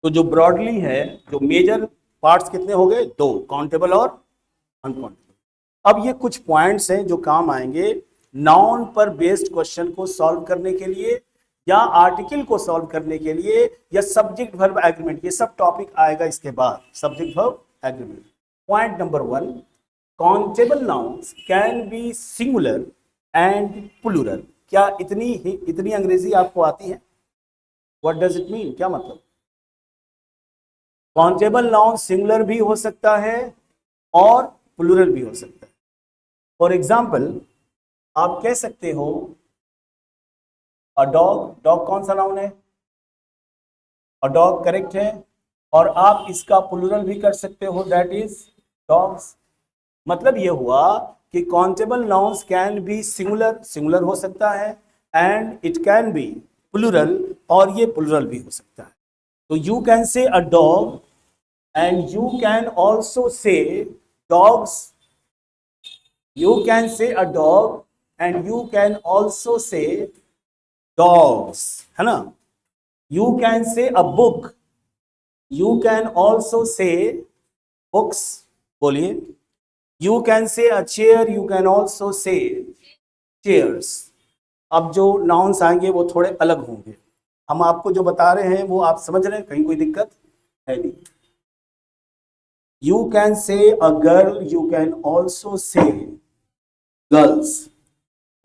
तो जो ब्रॉडली है, जो मेजर पार्ट्स कितने हो गए? दो, काउंटेबल और अनकाउंटेबल। अब ये कुछ पॉइंट्स हैं जो काम आएंगे नाउन पर बेस्ड क्वेश्चन को सॉल्व करने के लिए, या आर्टिकल को सॉल्व करने के लिए, या सब्जेक्ट वर्ब एग्रीमेंट। ये सब टॉपिक आएगा इसके बाद, subject verb agreement. Point number 1, countable nouns can be singular and plural. क्या इतनी अंग्रेजी आपको आती है? What does it mean? क्या मतलब? काउंटेबल नाउन सिंगुलर भी हो सकता है और प्लूरल भी हो सकता है। फॉर एग्जाम्पल, आप कह सकते हो अ डॉग। डॉग कौन सा नाउन है? अ डॉग करेक्ट है। और आप इसका प्लूरल भी कर सकते हो, दैट इज डॉग्स। मतलब ये हुआ कि countable nouns can be singular, singular हो सकता है, and it can be plural, और ये प्लूरल भी हो सकता है। तो यू कैन से a dog and you can also say dogs. You can say a dog and you can also say dogs, है ना? You can say a book, you can also say books. बोलिए। You can say a chair, you can also say chairs. अब जो nouns आएंगे वो थोड़े अलग होंगे। हम आपको जो बता रहे हैं वो आप समझ रहे हैं, कहीं कोई दिक्कत है नहीं। You can say a girl, you can also say girls.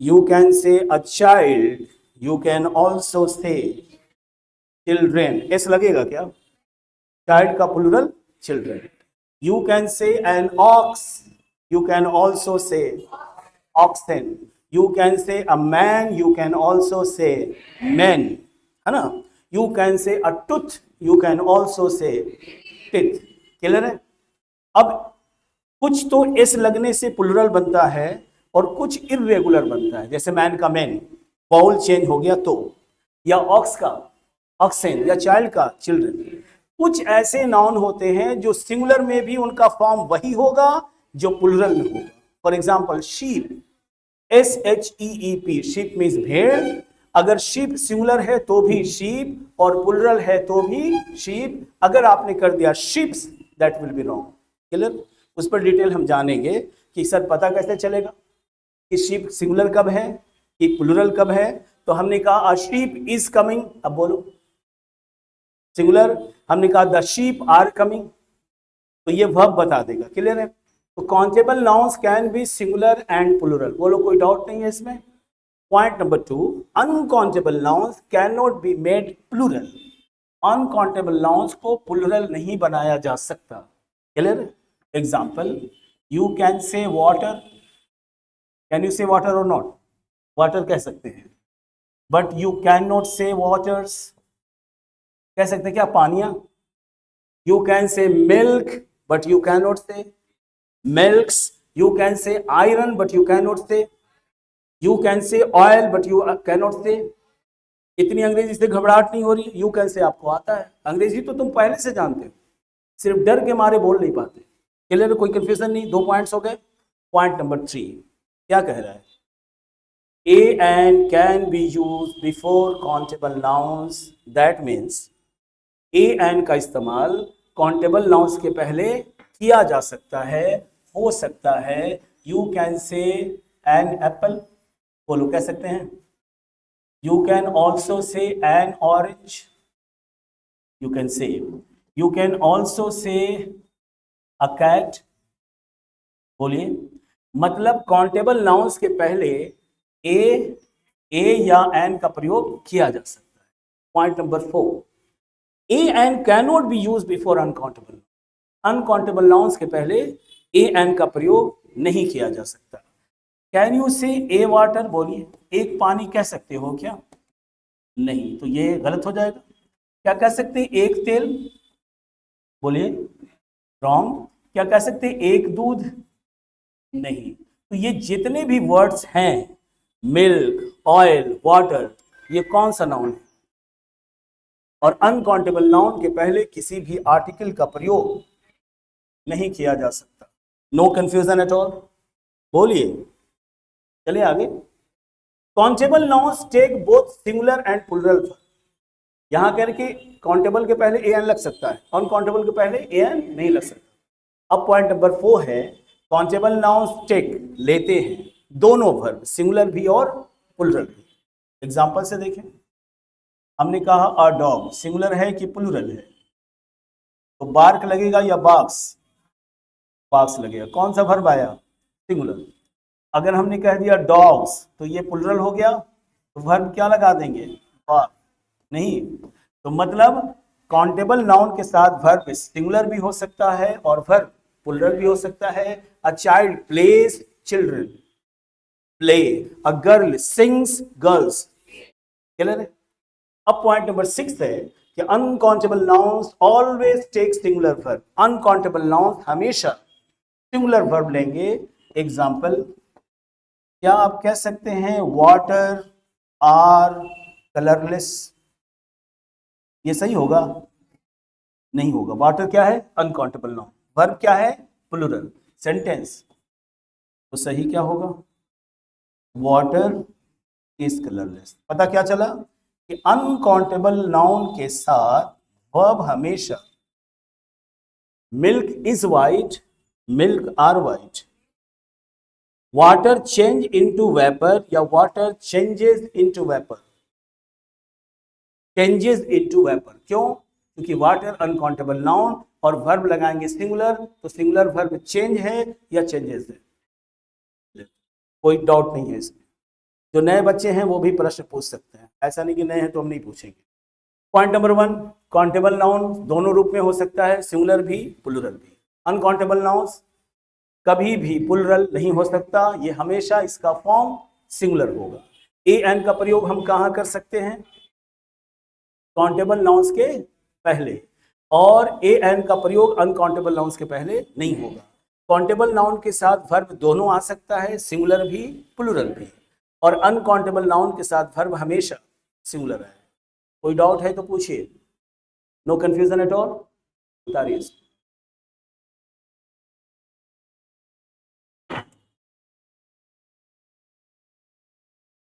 You can say a child, you can also say children. ऐसा लगेगा क्या? Child का plural children. You can say an ox, you can also say oxen. You can say a man, you can also say men, है ना? You can say a tooth, you can also say teeth. Clear है? अब कुछ तो S लगने से plural बनता है और कुछ इर्रेगुलर बनता है, जैसे मैन का मैन, बाउल चेंज हो गया तो, या ऑक्स का ऑक्सेन, या चाइल्ड का चिल्ड्रन। कुछ ऐसे नाउन होते हैं जो सिंगुलर में भी उनका फॉर्म वही होगा जो प्लूरल में होगा। For example sheep, SHEEP, sheep means भेड़। अगर शीप सिंगुलर है तो भी शीप, और प्लूरल है तो भी शीप। अगर आपने कर दिया ships, that will be wrong. Clear? उस पर डिटेल हम जानेंगे कि सर पता कैसे चलेगा कि शीप सिंगुलर कब है कि प्लूरल कब है। तो हमने कहा अ शीप इज कमिंग, अब बोलो सिंगुलर। हमने कहा द शीप आर कमिंग, तो ये वर्ब बता देगा। क्लियर है? तो countable nouns can be singular and plural. बोलो, कोई डाउट नहीं है इसमें। Point number 2, uncountable nouns can not be made plural. Uncountable nouns को प्लूरल नहीं बनाया जा सकता। Clear? Example, you can say water, can you say water और नॉट? वाटर कह सकते हैं, but you can not say waters. कह सकते हैं क्या? पानिया। You can say milk, but you can not से milks. You can say iron, but you can not say. You can say oil, but you can not say. इतनी अंग्रेजी से घबराहट नहीं हो रही? यू कैन से आपको आता है, अंग्रेजी तो तुम पहले से जानते हो, सिर्फ डर के मारे बोल नहीं पाते। क्लियर? कोई कंफ्यूजन नहीं? 2 पॉइंट्स हो गए। पॉइंट नंबर 3 क्या कह रहा है? A and can be use before countable nouns. That means A and का इस्तेमाल काउंटेबल नाउन्स के पहले किया जा सकता है, हो सकता है। You can say an apple, बोलो कह सकते हैं। You can also say an orange, you can say. You can also say a cat, बोलिए। मतलब काउंटेबल नाउन्स के पहले ए या एन का प्रयोग किया जा सकता है। Point number 4, a an can not be use before uncountable. Uncountable nouns के पहले ए एन का प्रयोग नहीं किया जा सकता। कैन यू से ए वाटर, बोलिए। एक पानी कह सकते हो क्या? नहीं, तो ये गलत हो जाएगा। क्या कह सकते हैं? एक तेल, बोलिए। रॉन्ग। क्या कह सकते हैं? एक दूध? नहीं। तो ये जितने भी वर्ड्स हैं, मिल्क, ऑयल, वाटर, ये कौन सा नाउन है? और अनकाउंटेबल नाउन के पहले किसी भी आर्टिकल का प्रयोग नहीं किया जा सकता। No confusion at all? बोलिए। चलिए आगे। Countable nouns take both singular and plural. यहां कह रहे कि काउंटेबल के पहले ए एन लग सकता है, अनकाउंटेबल के पहले ए एन नहीं लग सकता। अब पॉइंट नंबर 4 है काउंटेबल नाउन्स टेक लेते हैं दोनों वर्ब, सिंगुलर भी और प्लुरल भी। एग्जांपल से देखें, हमने कहा अ डॉग, सिंगुलर है कि प्लुरल है? तो बार्क लगेगा या बाक्स? बाक्स लगेगा। कौन सा वर्ब आया? सिंगुलर। अगर हमने कह दिया डॉग्स तो ये प्लुरल हो गया, तो वर्ब क्या लगा देंगे? बार्क। नहीं, तो मतलब काउंटेबल नाउन के साथ वर्ब सिंगुलर भी हो सकता है और वर्ब प्लुरल भी हो सकता है। A child plays children, play. A girl sings girls. Clear है? अब पॉइंट नंबर 6 है कि uncountable nouns always take singular verb. Uncountable nouns हमेशा सिंगुलर वर्ब लेंगे। एग्जांपल, क्या आप कह सकते हैं वाटर आर कलरलेस? ये सही होगा? नहीं होगा। वाटर क्या है? Uncountable noun. वर्ब क्या है? प्लुरल। सेंटेंस तो सही क्या होगा? Water is colourless. पता क्या चला कि अनकाउंटेबल नाउन के साथ वर्ब हमेशा milk is white, milk are white, water change into vapour या water changes into vapour, changes into vapour. क्यों? क्योंकि वाटर अनकाउंटेबल नाउन और वर्ब लगाएंगे सिंगुलर, तो सिंगुलर वर्ब चेंज है या चेंजेस है? कोई डाउट नहीं है इसमें। जो नए बच्चे हैं वो भी प्रश्न पूछ सकते हैं, ऐसा नहीं कि नए हैं तो हम नहीं पूछेंगे। पॉइंट नंबर 1, काउंटेबल नाउन दोनों रूप में हो सकता है, सिंगुलर भी प्लुरल भी। अनकाउंटेबल नाउन्स कभी भी प्लुरल नहीं हो सकता, ये हमेशा इसका फॉर्म सिंगुलर होगा। ए एन का प्रयोग हम कहाँ कर सकते हैं? काउंटेबल नाउन्स के पहले, और ए एन का प्रयोग अनकाउंटेबल नाउन्स के पहले नहीं होगा। काउंटेबल नाउन के साथ वर्ब दोनों आ सकता है, सिंगुलर भी प्लुरल भी, और अनकाउंटेबल नाउन के साथ वर्ब हमेशा सिंगुलर है। कोई डाउट है तो पूछिए। No confusion at all? बताइए।